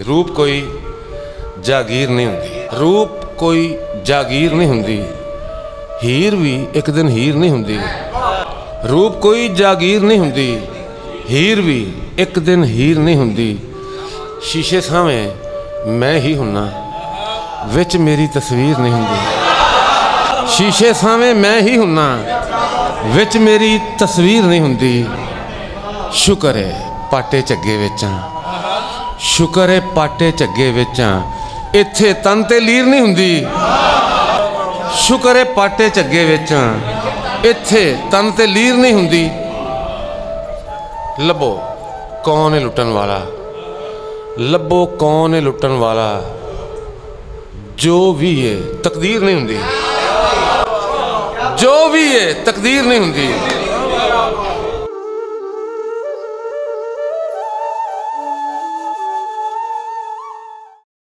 रूप कोई जागीर नहीं हुंदी, रूप कोई जागीर नहीं हुंदी, हीर भी एक दिन हीर नहीं हुंदी। रूप कोई जागीर नहीं हुंदी, हीर भी एक दिन हीर नहीं हुंदी। शीशे सामने मैं ही हुन्ना, विच मेरी तस्वीर नहीं हुंदी। शीशे सामने मैं ही हुन्ना, विच मेरी तस्वीर नहीं हुंदी। शुक्र है पाटे झग्गे विचां, शुक्र है पाटे झग्गे विचां, इत्थे तन ते लीर नहीं हुंदी। शुक्र है पाटे झग्गे विचां, इत्थे तन ते लीर नहीं हुंदी। लभो कौन है लुटन वाला, लभो कौन है लुटन वाला, जो भी है तकदीर नहीं हुंदी, जो भी है तकदीर नहीं हुंदी।